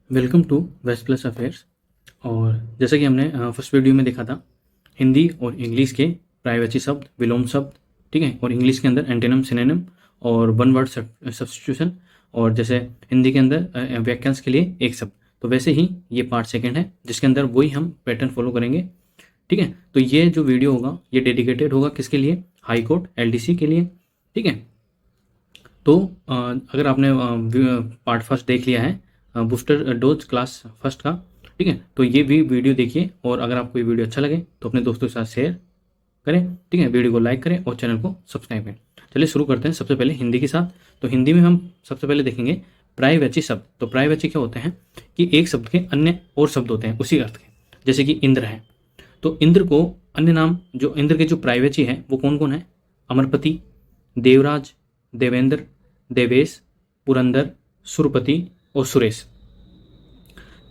Welcome to west plus affairs. और जैसा कि हमने फर्स्ट वीडियो में देखा था, हिंदी और इंग्लिश के प्रायवाची शब्द, विलोम शब्द, ठीक है, और इंग्लिश के अंदर एंटेनम, सिनोनिम और वन वर्ड सब्स्टिट्यूशन, और जैसे हिंदी के अंदर वाक्यांश के लिए एक शब्द। तो वैसे ही ये पार्ट सेकंड है जिसके अंदर वही हम पैटर्न फॉलो करेंगे, ठीक है। तो ये जो वीडियो होगा ये डेडिकेटेड होगा किसके लिए? हाई कोर्ट एलडीसी के लिए, ठीक है। तो अगर आपने पार्ट फर्स्ट देख लिया है, बूस्टर डोज क्लास फर्स्ट का, ठीक है, तो ये भी वीडियो देखिए। और अगर आपको ये वीडियो अच्छा लगे तो अपने दोस्तों के साथ शेयर करें, ठीक है, वीडियो को लाइक करें और चैनल को सब्सक्राइब करें। चलिए शुरू करते हैं सबसे पहले हिंदी के साथ। तो हिंदी में हम सबसे पहले देखेंगे पर्यायवाची शब्द। तो पर्यायवाची क्या होते हैं कि एक शब्द के अन्य और शब्द होते हैं उसी अर्थ के। जैसे कि इंद्र है, तो इंद्र को अन्य नाम, जो इंद्र के जो पर्यायवाची है वो कौन कौन है? अमरपति, देवराज, देवेंद्र, देवेश, पुरंदर, सुरपति और सुरेश,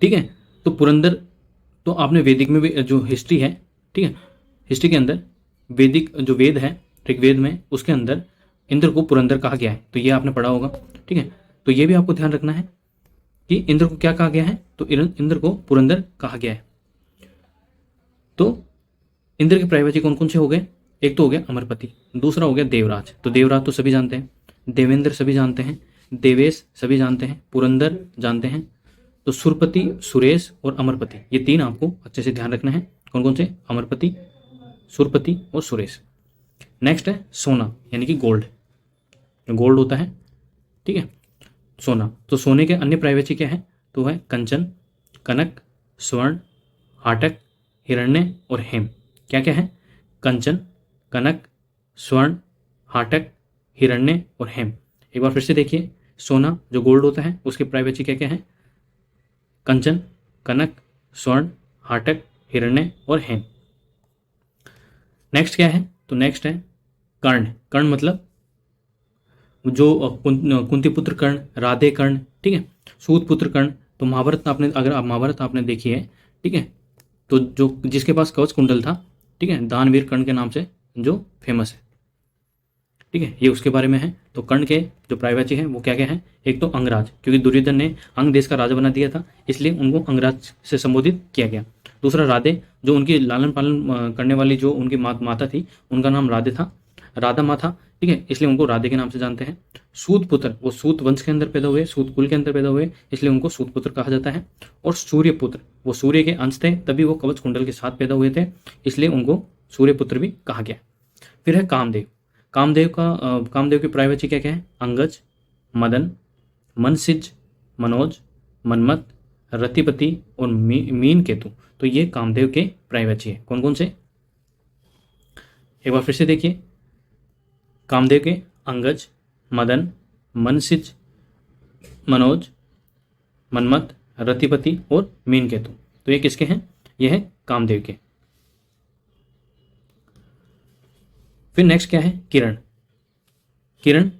ठीक है। तो पुरंदर, तो आपने वैदिक में भी जो हिस्ट्री है, ठीक है, हिस्ट्री के अंदर वैदिक जो वेद है, ऋग्वेद में, उसके अंदर इंद्र को पुरंदर कहा गया है। तो ये आपने पढ़ा होगा, ठीक है। तो ये भी आपको ध्यान रखना है कि इंद्र को क्या कहा गया है, तो इंद्र को पुरंदर कहा गया है। तो इंद्र के पर्यायवाची कौन कौन से हो गए? एक तो हो गया अमरपति, दूसरा हो गया देवराज। तो देवराज तो सभी जानते हैं, देवेंद्र सभी जानते हैं, देवेश सभी जानते हैं, पुरंदर जानते हैं। तो सुरपति, सुरेश और अमरपति, ये तीन आपको अच्छे से ध्यान रखना है। कौन कौन से? अमरपति, सुरपति और सुरेश। नेक्स्ट है सोना, यानी कि गोल्ड। गोल्ड होता है, ठीक है, सोना। तो सोने के अन्य पर्यायवाची क्या है? तो है कंचन, कनक, स्वर्ण, हाटक, हिरण्य और हेम। क्या क्या है? कंचन, कनक, स्वर्ण, हाटक, हिरण्य और हेम। एक बार फिर से देखिए, सोना जो गोल्ड होता है उसके पर्यायवाची क्या क्या है? कंचन, कनक, स्वर्ण, हाटक, हिरण्य और हेम। नेक्स्ट क्या है? तो नेक्स्ट है कर्ण। कर्ण मतलब जो कुंती पुत्र कर्ण, राधे कर्ण, ठीक है, सूत पुत्र कर्ण। तो महाभारत आपने, अगर आप महाभारत आपने देखी है, ठीक है, तो जो जिसके पास कवच कुंडल था, ठीक है, दानवीर कर्ण के नाम से जो फेमस है, ठीक है, ये उसके बारे में है। तो कर्ण के जो पर्यायवाची है वो क्या क्या है? एक तो अंगराज, क्योंकि दुर्योधन ने अंग देश का राजा बना दिया था, इसलिए उनको अंगराज से संबोधित किया गया। दूसरा राधे, जो उनकी लालन पालन करने वाली जो उनकी माता थी, उनका नाम राधे था, राधा माँ था, ठीक है, इसलिए उनको राधे के नाम से जानते हैं। सूत पुत्र, वो सूत वंश के अंदर पैदा हुए, सूत कुल के अंदर पैदा हुए, इसलिए उनको सूत पुत्र कहा जाता है। और सूर्य पुत्र, वो सूर्य के अंश थे, तभी वो कवच कुंडल के साथ पैदा हुए थे, इसलिए उनको सूर्य पुत्र भी कहा गया। फिर है कामदेव। कामदेव के पर्यायवाची क्या क्या है? अंगज, मदन, मनसिज, मनोज, मनमत, रतिपति और मीन केतु। तो ये कामदेव के पर्यायवाची है। कौन कौन से? एक बार फिर से देखिए, कामदेव के अंगज, मदन, मनसिज, मनोज, मनमत, रतिपति और मीन केतु। तो ये किसके हैं? ये है कामदेव के। फिर नेक्स्ट क्या है? किरण। किरण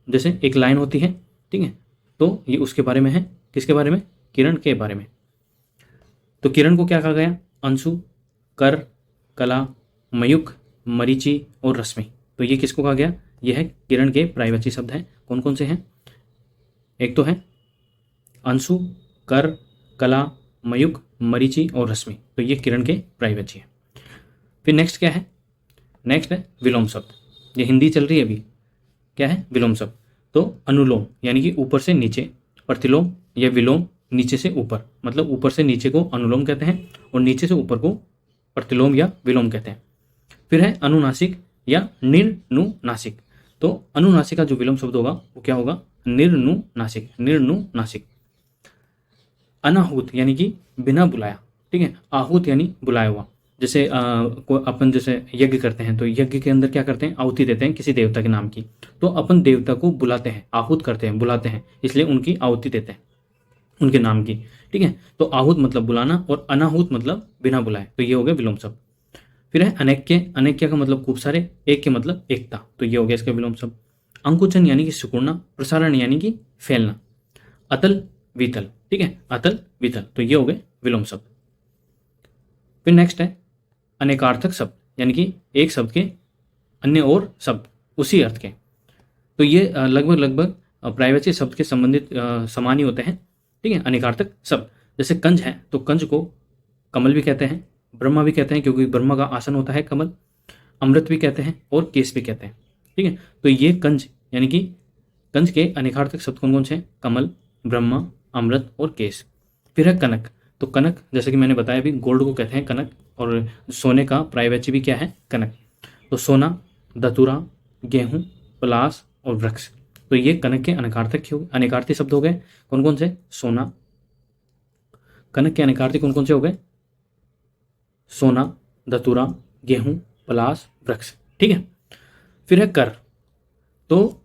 जैसे एक लाइन होती है, ठीक है, तो ये उसके बारे में है। किसके बारे में? किरण के बारे में। तो किरण को क्या कहा गया? अंशु, कर, कला, मयूख, मरीचि और रश्मि। तो ये किसको कहा गया? यह है किरण के पर्यायवाची शब्द हैं। कौन कौन से हैं? एक तो है अंशु, कर, कला, मयूख, मरीचि और रश्मि। तो ये किरण के पर्यायवाची है। फिर नेक्स्ट क्या है? नेक्स्ट है विलोम शब्द। ये हिंदी चल रही है अभी। क्या है? विलोम शब्द। तो अनुलोम, यानी कि ऊपर से नीचे, प्रतिलोम या विलोम, नीचे से ऊपर, मतलब ऊपर से नीचे को अनुलोम कहते हैं और नीचे से ऊपर को प्रतिलोम या विलोम कहते हैं। फिर है अनुनासिक या निर्नुनासिक। तो अनुनासिक का जो विलोम शब्द होगा वो क्या होगा? निर्नुनासिक, निर्नुनासिक। अनाहुत यानी कि बिना बुलाया, ठीक है, आहूत यानी बुलाया हुआ। जैसे अपन जैसे यज्ञ करते हैं, तो यज्ञ के अंदर क्या करते हैं? आहुति देते हैं किसी देवता के नाम की। तो अपन देवता को बुलाते हैं, आहूत करते हैं, बुलाते हैं, इसलिए उनकी आहुति देते हैं उनके नाम की, ठीक है। तो आहूत मतलब बुलाना और अनाहूत मतलब बिना बुलाए। तो ये हो गया विलोम शब्द। फिर है अनैक्य। अनैक्य का मतलब खूब सारे, ऐक्य मतलब एकता। तो ये हो गया इसका विलोम शब्द। अंकुचन यानी कि सिकुड़ना, प्रसारण यानी कि फैलना, अतल वितल, ठीक है, अतल वितल। तो ये हो गए विलोम शब्द। फिर नेक्स्ट है अनेकार्थक शब्द, यानी कि एक शब्द के अन्य और शब्द उसी अर्थ के। तो ये लगभग लगभग प्राइवेसी शब्द के संबंधित समान ही होते हैं, ठीक है, अनेकार्थक शब्द। जैसे कंज है तो कंज को कमल भी कहते हैं, ब्रह्मा भी कहते हैं क्योंकि ब्रह्मा का आसन होता है कमल, अमृत भी कहते हैं और केस भी कहते हैं। ठीक है, तो ये कंज यानी कि कंज के अनेकार्थक शब्द कौन कौन से हैं? कमल, ब्रह्मा, अमृत और केस। फिर है कनक। तो कनक जैसे कि मैंने बताया अभी, गोल्ड को कहते हैं कनक, और सोने का पर्यायवाची भी क्या है? कनक। तो सोना, धतूरा, गेहूं, पलाश और वृक्ष। तो ये कनक के अनेकार्थी शब्द हो गए। कौन कौन से? सोना। कनक के अनेकार्थी कौन कौन से हो गए? सोना, धतूरा, गेहूं, पलाश, वृक्ष। ठीक है, फिर है कर। तो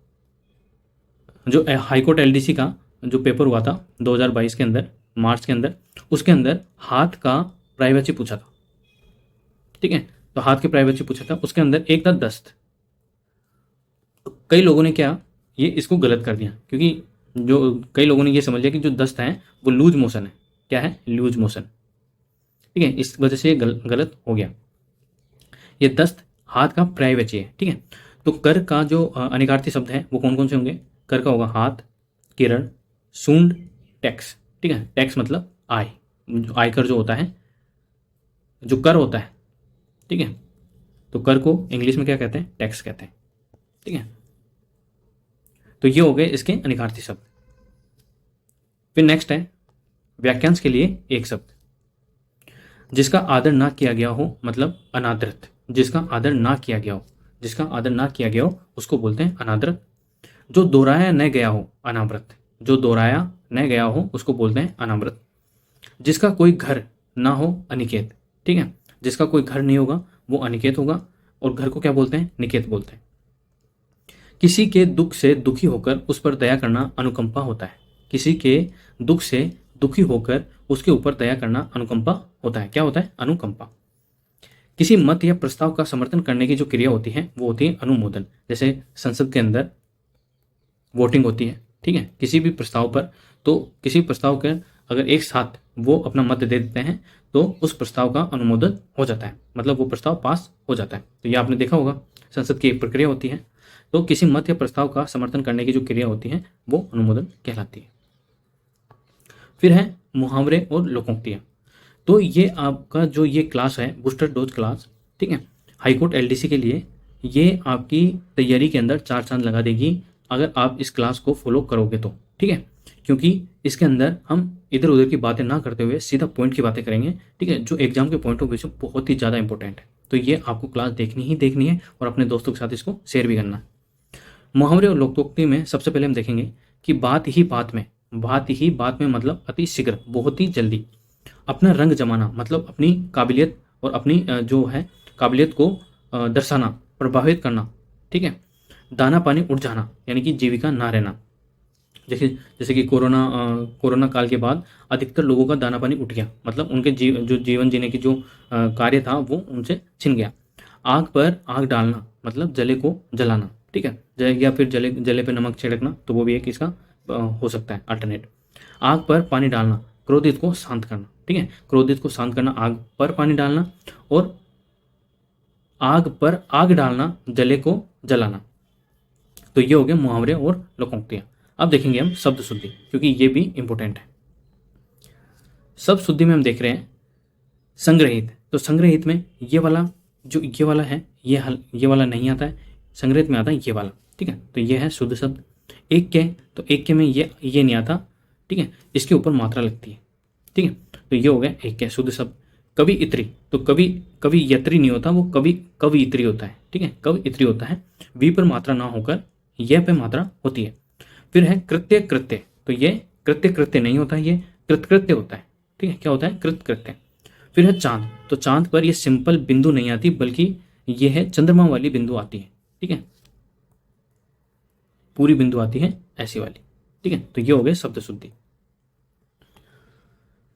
जो हाईकोर्ट एलडीसी का जो पेपर हुआ था 2022 के अंदर, मार्च के अंदर, उसके अंदर हाथ का पर्यायवाची पूछा था। ठीक है, तो हाथ के पर्यायवाची पूछा था, उसके अंदर एक था दस्त। कई लोगों ने क्या ये इसको गलत कर दिया, क्योंकि जो कई लोगों ने ये समझ लिया कि जो दस्त है वो लूज मोशन है। क्या है? Loose motion. ठीक है, इस वजह से ये गलत हो गया। ये दस्त हाथ का पर्यायवाची है। ठीक है, तो कर का जो अनेकार्थी शब्द है वो कौन कौन से होंगे? कर का होगा हाथ, किरण, सूंड, टैक्स। ठीक है, टैक्स मतलब आय, आयकर जो होता है, जो कर होता है। ठीक है, तो कर को इंग्लिश में क्या कहते हैं? टैक्स कहते हैं। ठीक है, तो ये हो गए इसके अनेकार्थी शब्द। फिर नेक्स्ट है वाक्यांश के लिए एक शब्द। जिसका आदर ना किया गया हो मतलब अनादृत। जिसका आदर ना किया गया हो, जिसका आदर ना किया गया हो उसको बोलते हैं अनादृत। जो दोहराया न गया हो अनावृत। जो दोहराया न गया हो उसको बोलते हैं अनावृत। जिसका कोई घर ना हो अनिकेत। ठीक है, जिसका कोई घर नहीं होगा वो अनिकेत होगा, और घर को क्या बोलते हैं? निकेत बोलते हैं। किसी के दुख से दुखी होकर उस पर दया करना अनुकंपा होता है। किसी के दुख से दुखी होकर उसके ऊपर दया करना अनुकंपा होता है। क्या होता है? अनुकंपा। किसी मत या प्रस्ताव का समर्थन करने की जो क्रिया होती है वो होती है अनुमोदन। जैसे संसद के अंदर वोटिंग होती है, ठीक है, किसी भी प्रस्ताव पर, तो किसी प्रस्ताव के अगर एक साथ वो अपना मत दे देते हैं तो उस प्रस्ताव का अनुमोदन हो जाता है, मतलब वो प्रस्ताव पास हो जाता है। तो ये आपने देखा होगा, संसद की एक प्रक्रिया होती है। तो किसी मत या प्रस्ताव का समर्थन करने की जो क्रिया होती है वो अनुमोदन कहलाती है। फिर है मुहावरे और लोकोक्तियाँ। तो ये आपका जो ये क्लास है बूस्टर डोज क्लास, ठीक है, हाईकोर्ट एलडीसी के लिए, ये आपकी तैयारी के अंदर 4 चांद लगा देगी अगर आप इस क्लास को फॉलो करोगे तो। ठीक है, क्योंकि इसके अंदर हम इधर उधर की बातें ना करते हुए सीधा पॉइंट की बातें करेंगे। ठीक है, जो एग्जाम के पॉइंट ऑफ व्यू से बहुत ही ज़्यादा इंपॉर्टेंट है। तो ये आपको क्लास देखनी है और अपने दोस्तों के साथ इसको शेयर भी करना है। मुहावरे और लोकोक्ति में सबसे पहले हम देखेंगे कि बात ही बात में मतलब अति शीघ्र, बहुत ही जल्दी। अपना रंग जमाना मतलब अपनी काबिलियत और अपनी जो है काबिलियत को दर्शाना, प्रभावित करना। ठीक है, दाना पानी उठ जाना यानी कि जीविका ना रहना। जैसे कि कोरोना काल के बाद अधिकतर लोगों का दाना पानी उठ गया, मतलब उनके जो जीवन जीने की जो कार्य था वो उनसे छिन गया। आग पर आग डालना मतलब जले को जलाना। ठीक है, या फिर जले पे नमक छिड़कना, तो वो भी एक इसका हो सकता है अल्टरनेट। आग पर पानी डालना, क्रोधित को शांत करना। ठीक है, क्रोधित को शांत करना, आग पर पानी डालना, और आग पर आग डालना, जले को जलाना। तो ये हो गए मुहावरे और लोकोक्तियाँ। अब देखेंगे हम शब्द शुद्धि, क्योंकि ये भी इंपॉर्टेंट है। शब्द शुद्धि में हम देख रहे हैं संग्रहित। तो संग्रहित में ये वाला है, ये वाला नहीं आता है, संग्रहित में आता है ये वाला। ठीक है, तो ये है शुद्ध शब्द। एक के, तो एक के में ये नहीं आता। ठीक है, इसके ऊपर मात्रा लगती है। ठीक है, तो ये हो गया एक के शुद्ध शब्द। कवि इत्री, तो कवि यत्री नहीं होता, वो कवि इत्री होता है। ठीक है, कवि इत्री होता है, वी पर मात्रा ना होकर यह पे मात्रा होती है। फिर है कृत्य, तो ये कृत्य नहीं होता, ये कृत्य होता है। ठीक है, क्या होता है? कृत्य। फिर है चांद, तो चांद पर ये सिंपल बिंदु नहीं आती, बल्कि ये है चंद्रमा वाली बिंदु आती है। ठीक है, पूरी बिंदु आती है ऐसी वाली। ठीक है, तो ये हो गए शब्द शुद्धि।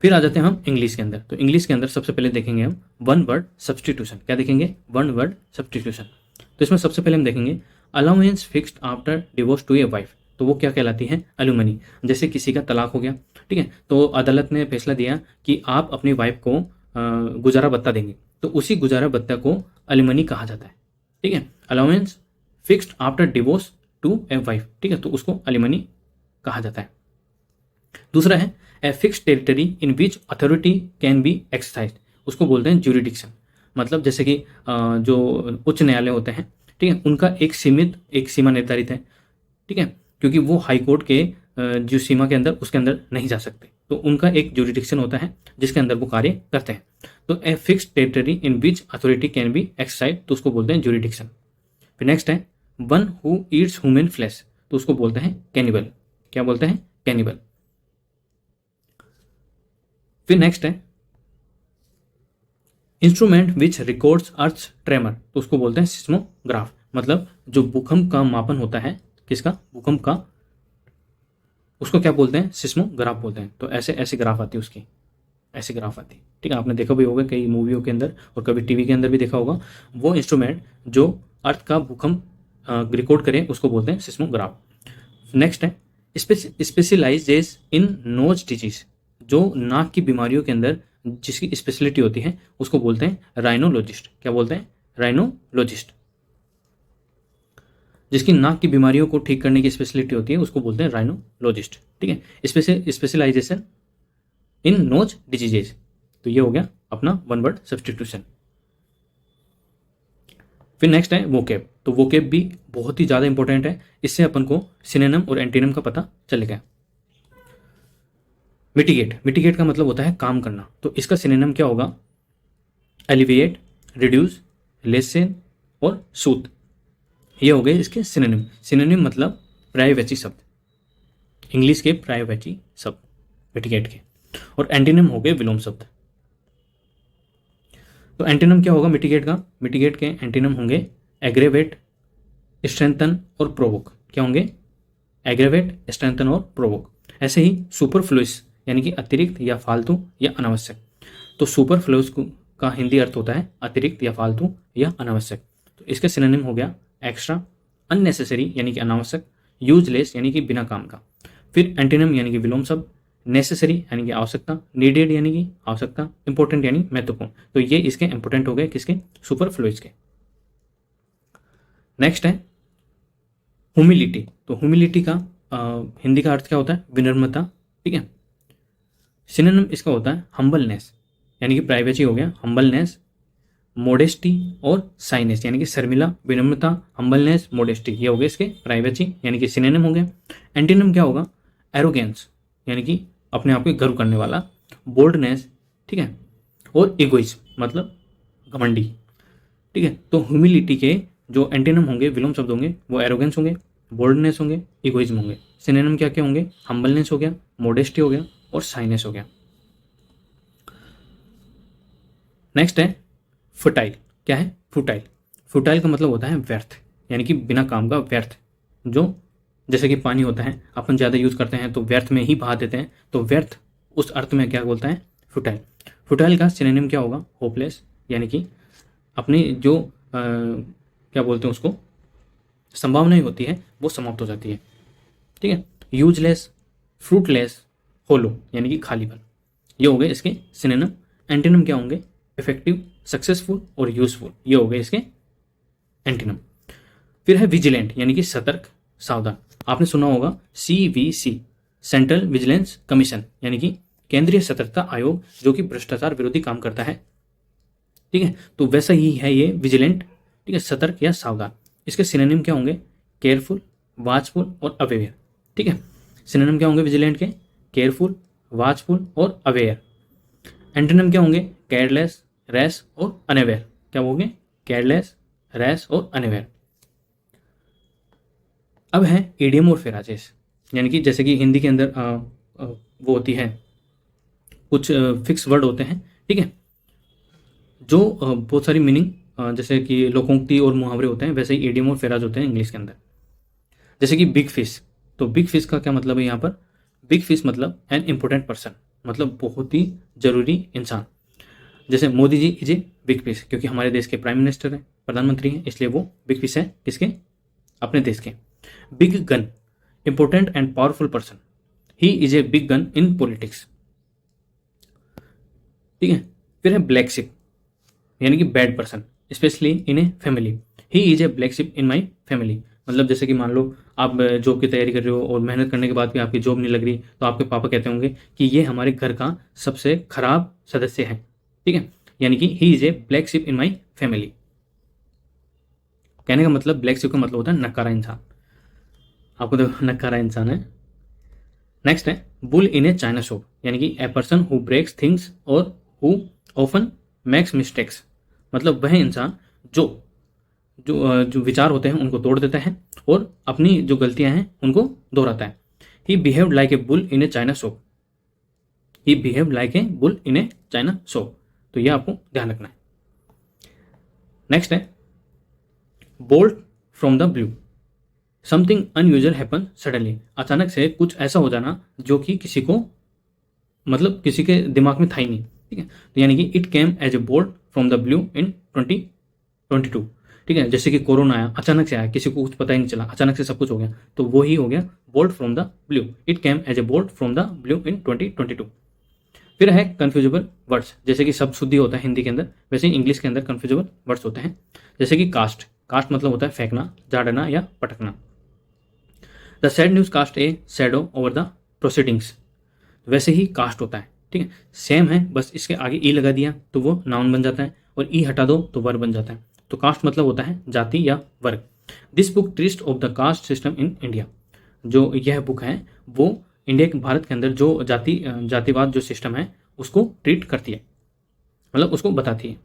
फिर आ जाते हैं हम इंग्लिश के अंदर। तो इंग्लिश के अंदर सबसे पहले देखेंगे हम वन वर्ड सब्सटीट्यूशन। क्या देखेंगे? One word substitution. तो इसमें सबसे पहले हम देखेंगे allowance fixed after divorce to a wife. तो वो क्या कहलाती है? एलुमनी। जैसे किसी का तलाक हो गया, ठीक है, तो अदालत ने फैसला दिया कि आप अपनी वाइफ को गुजारा भत्ता देंगे, तो उसी गुजारा भत्ता को एलुमनी कहा जाता है। ठीक है, allowance fixed after divorce to a wife. ठीक है, तो उसको एलुमनी कहा जाता है। दूसरा है a fix territory in which authority can be exercise, उसको बोलते हैं ज्यूरिडिक्शन। मतलब जैसे कि जो उच्च न्यायालय होते हैं, ठीक है, उनका एक सीमा निर्धारित है, ठीक है, क्योंकि वो हाई कोर्ट के जो सीमा के अंदर उसके अंदर नहीं जा सकते, तो उनका एक ज्यूरिडिक्शन होता है जिसके अंदर वो कार्य करते हैं। तो a fix territory in which authority can be exercise, तो उसको बोलते हैं ज्यूरिडिक्शन। फिर नेक्स्ट है one who Yeats human flesh, तो उसको बोलते हैं कैनिबल। क्या बोलते हैं? कैनिबल। फिर नेक्स्ट है instrument which records earth tremor, तो उसको बोलते हैं सिस्मोग्राफ। मतलब जो भूकंप का मापन होता है, किसका? भूकंप का, उसको क्या बोलते हैं? सिस्मोग्राफ बोलते हैं। तो ऐसे ऐसे ग्राफ आती है उसकी, ऐसी ग्राफ आती है, ठीक है। आपने देखा भी होगा कई मूवियों के अंदर और कभी टीवी के अंदर भी देखा होगा। वो इंस्ट्रूमेंट जो अर्थ का भूकंप रिकॉर्ड करे उसको बोलते हैं सिस्मोग्राफ। नेक्स्ट है स्पेशलाइजेज इन नोज डिजीज, जो नाक की बीमारियों के अंदर जिसकी स्पेशलिटी होती है उसको बोलते हैं राइनोलॉजिस्ट। क्या बोलते हैं? राइनोलॉजिस्ट। जिसकी नाक की बीमारियों को ठीक करने की स्पेशलिटी होती है उसको बोलते हैं राइनोलॉजिस्ट, ठीक है। स्पेशलाइजेशन इन नोज डिजीजेज, तो ये हो गया अपना वन वर्ड सब्सटीट्यूशन। फिर नेक्स्ट है वोकेब, तो वोकेब भी बहुत ही ज़्यादा इंपॉर्टेंट है, इससे अपन को सिनोनिम और एंटीनिम का पता चलेगा। मिटिगेट, मिटिगेट का मतलब होता है काम करना, तो इसका सिनोनिम क्या होगा? एलिविएट, रिड्यूस, लेसन और सूथ, ये हो गए इसके सिनोनिम। सिनोनिम मतलब पर्यायवाची शब्द, इंग्लिश के पर्यायवाची शब्द मिटिगेट के, और एंटीनिम हो गए विलोम शब्द। तो एंटीनिम क्या होगा मिटिगेट का? मिटिगेट के एंटीनिम होंगे एग्रेवेट, स्ट्रेंथन और प्रोवोक। क्या होंगे? एग्रेवेट, स्ट्रेंथन और प्रोवोक। ऐसे ही सुपरफ्लुइस यानी कि अतिरिक्त या फालतू या अनावश्यक, तो सुपरफ्लुइस का हिंदी अर्थ होता है अतिरिक्त या फालतू या अनावश्यक। तो इसके सिनोनिम हो गया एक्स्ट्रा, अननेसेसरी यानी कि अनावश्यक, यूजलेस यानी कि बिना काम का। फिर एंटीनिम यानी कि विलोम शब्द, नेसेसरी यानी कि आवश्यकता, नीडेड यानी कि आवश्यकता, इंपॉर्टेंट यानी महत्वपूर्ण। तो ये इसके इंपॉर्टेंट हो गए किसके? सुपरफ्लुइस के। नेक्स्ट है ह्यूमिलिटी, तो ह्यूमिलिटी का हिंदी का अर्थ क्या होता है? विनम्रता, ठीक है। सिनोनिम इसका होता है हम्बलनेस यानी कि प्राइवेसी हो गया, हम्बलनेस, मोडेस्टी और साइनेस यानी कि शर्मिला, विनम्रता, हम्बलनेस, मोडेस्टी, ये हो गए इसके प्राइवेसी यानी कि सिनोनिम हो गए। एंटीनिम क्या होगा? एरोगेंस यानी कि अपने आप को गर्व करने वाला, बोल्डनेस, ठीक है, और इगोइज्म मतलब घमंडी, ठीक है। तो ह्यूमिलिटी के जो एंटीनिम होंगे, विलोम शब्द होंगे, वो एरोगेंस होंगे, बोल्डनेस होंगे, इगोइज्म होंगे। सिनोनिम क्या क्या होंगे? हम्बलनेस हो गया, मोडेस्टी हो गया और साइनेस हो गया। नेक्स्ट है फुटाइल। क्या है? फुटाइल। फुटाइल का मतलब होता है व्यर्थ यानी कि बिना काम का व्यर्थ, जो जैसे कि पानी होता है अपन ज़्यादा यूज़ करते हैं तो व्यर्थ में ही बहा देते हैं, तो व्यर्थ उस अर्थ में क्या बोलता है? फुटाइल। फुटाइल का सिनोनिम क्या होगा? होपलेस यानी कि अपनी जो क्या बोलते हैं उसको, संभावनाएं होती है वो समाप्त हो जाती है, ठीक है। यूजलेस, फ्रूटलेस, होलो यानी कि खालीपन, ये हो गए इसके सिनोनिम। एंटीनिम क्या होंगे? इफेक्टिव, सक्सेसफुल और यूजफुल, ये हो गए इसके एंटीनिम। फिर है विजिलेंट यानी कि सतर्क, सावधान। आपने सुना होगा CVC, सेंट्रल विजिलेंस कमीशन यानी कि केंद्रीय सतर्कता आयोग, जो कि भ्रष्टाचार विरोधी काम करता है, ठीक है। तो वैसा ही है ये विजिलेंट, ठीक है, सतर्क या सावधान। इसके सिनोनिम क्या होंगे? केयरफुल, वाचफुल और अवेयर, ठीक है। सिनोनिम क्या होंगे विजिलेंट के? केयरफुल, वाचफुल और अवेयर। एंटीनिम क्या होंगे? केयरलेस, रैश और अनअवेयर। क्या होंगे? केयरलेस, रैश और अनअवेयर। अब है इडियम और फ्रेजेस, यानी कि जैसे कि हिंदी के अंदर वो होती है, कुछ फिक्स वर्ड होते हैं, ठीक है, जो बहुत सारी मीनिंग जैसे कि लोकोक्ति और मुहावरे होते हैं, वैसे ही इडियम और फ्रेज होते हैं इंग्लिश के अंदर। जैसे कि बिग फिश, तो बिग फिश का क्या मतलब है यहाँ पर? बिग फिश मतलब एन इम्पोर्टेंट पर्सन, मतलब बहुत ही जरूरी इंसान। जैसे Modi ji is a big fish, क्योंकि हमारे देश के प्राइम मिनिस्टर हैं, प्रधानमंत्री हैं, इसलिए वो बिग फिश है किसके? अपने देश के। Big gun, important and powerful person, he is a big gun in politics, ठीक है। फिर है ब्लैक शिप यानी कि bad person, specially in a family, he is a black ship in my family. मतलब जैसे कि मान लो आप जॉब की तैयारी कर रहे हो और मेहनत करने के बाद भी आपकी जॉब नहीं लग रही, तो आपके पापा कहते होंगे कि ये हमारे घर का सबसे खराब सदस्य है, ठीक है, यानी कि he is a black ship in my family. कहने का मतलब ब्लैक शिप का मतलब होता है नकारा इंसान, आपको तो नकारा इंसान है। नेक्स्ट है bull in a china shop, यानी कि a person who breaks things और हु ऑफन मेक्स मिस्टेक्स, मतलब वह इंसान जो जो विचार होते हैं उनको तोड़ देता है और अपनी जो गलतियां हैं उनको दोहराता है। He behave like a bull in a china shop, he behave like a bull in a china shop, तो ये आपको ध्यान रखना है। नेक्स्ट है bolt from the blue, something unusual happen suddenly, अचानक से कुछ ऐसा हो जाना जो कि किसी को मतलब किसी के दिमाग में था ही नहीं, ठीक है, तो यानी कि it came as a bolt from the blue in 2022, ठीक है, जैसे कि कोरोना आया, अचानक से आया, किसी को कुछ पता ही नहीं चला, अचानक से सब कुछ हो गया, तो वो ही हो गया bolt from the blue, it came as a bolt from the blue in 2022। फिर है कन्फ्यूजेबल वर्ड्स, जैसे कि शब्द शुद्धि होता है हिंदी के अंदर, वैसे ही इंग्लिश के अंदर कन्फ्यूजेबल वर्ड्स होते हैं, जैसे कि कास्ट, कास्ट मतलब होता है फेंकना, झाड़ना या पटकना। The sad news cast a shadow over the proceedings, वैसे ही कास्ट होता है, ठीक है, सेम है, बस इसके आगे ई लगा दिया तो वो नाउन बन जाता है और ई हटा दो तो वर्ब बन जाता है। तो कास्ट मतलब होता है जाति या वर्ग। This book treats of the caste system in India, जो यह बुक है वो इंडिया के भारत के अंदर जो जातिवाद जो सिस्टम है उसको ट्रीट करती है, मतलब उसको बताती है।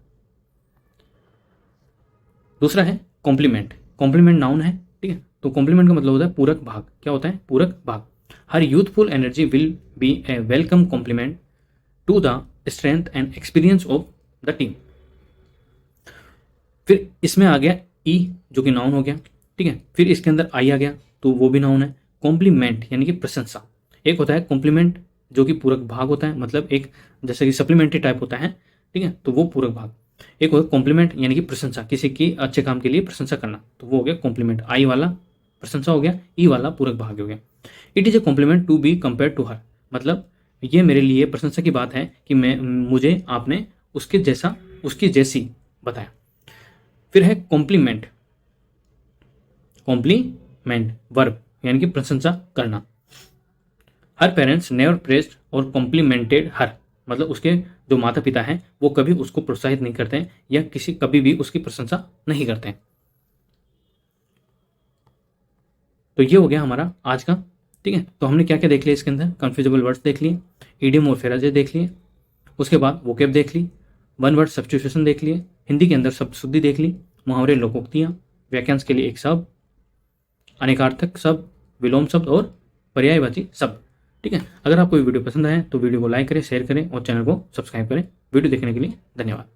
दूसरा है कॉम्प्लीमेंट, कॉम्प्लीमेंट नाउन है, ठीक है, तो कॉम्प्लीमेंट का मतलब होता है पूरक भाग। क्या होता है पूरक भाग? Her youthful energy will be a welcome complement to the strength and experience of the team. फिर इसमें आ गया ई जो कि नाउन हो गया, ठीक है, फिर इसके अंदर आई आ गया तो वो भी नाउन है। कॉम्प्लीमेंट यानी कि प्रशंसा, एक होता है कॉम्प्लीमेंट जो कि पूरक भाग होता है, मतलब एक जैसे कि सप्लीमेंट्री टाइप होता है, ठीक है, तो वो पूरक भाग। एक होता है कॉम्प्लीमेंट यानी कि प्रशंसा, किसी की अच्छे काम के लिए प्रशंसा करना, तो वो हो गया कॉम्प्लीमेंट। आई वाला प्रशंसा हो गया, ई वाला पूरक भाग हो गया। It is a compliment to be compare to her, मतलब ये मेरे लिए प्रशंसा की बात है कि मुझे आपने उसके जैसा उसकी जैसी बताया। फिर है कॉम्प्लीमेंट, कॉम्प्लीमेंट वर्ब यानी कि प्रशंसा करना। हर पेरेंट्स नेवर प्रेस्ड और कॉम्प्लीमेंटेड हर, मतलब उसके जो माता पिता हैं वो कभी उसको प्रोत्साहित नहीं करते हैं या कभी भी उसकी प्रशंसा नहीं करते हैं। तो ये हो गया हमारा आज का, ठीक है। तो हमने क्या क्या देख लिया इसके अंदर? कन्फ्यूजेबल वर्ड्स देख लिए, इडियम और फ्रेजेस देख लिए, उसके बाद वोकेब देख ली, वन वर्ड सब्स्टिट्यूशन देख लिए, हिंदी के अंदर शब्द शुद्धि देख ली, मुहावरे लोकोक्तियाँ, वाक्यांश के लिए एक शब्द, अनेकार्थक शब्द, विलोम शब्द और पर्यायवाची शब्द, ठीक है। अगर आपको ये वीडियो पसंद आए तो वीडियो को लाइक करें, शेयर करें और चैनल को सब्सक्राइब करें। वीडियो देखने के लिए धन्यवाद।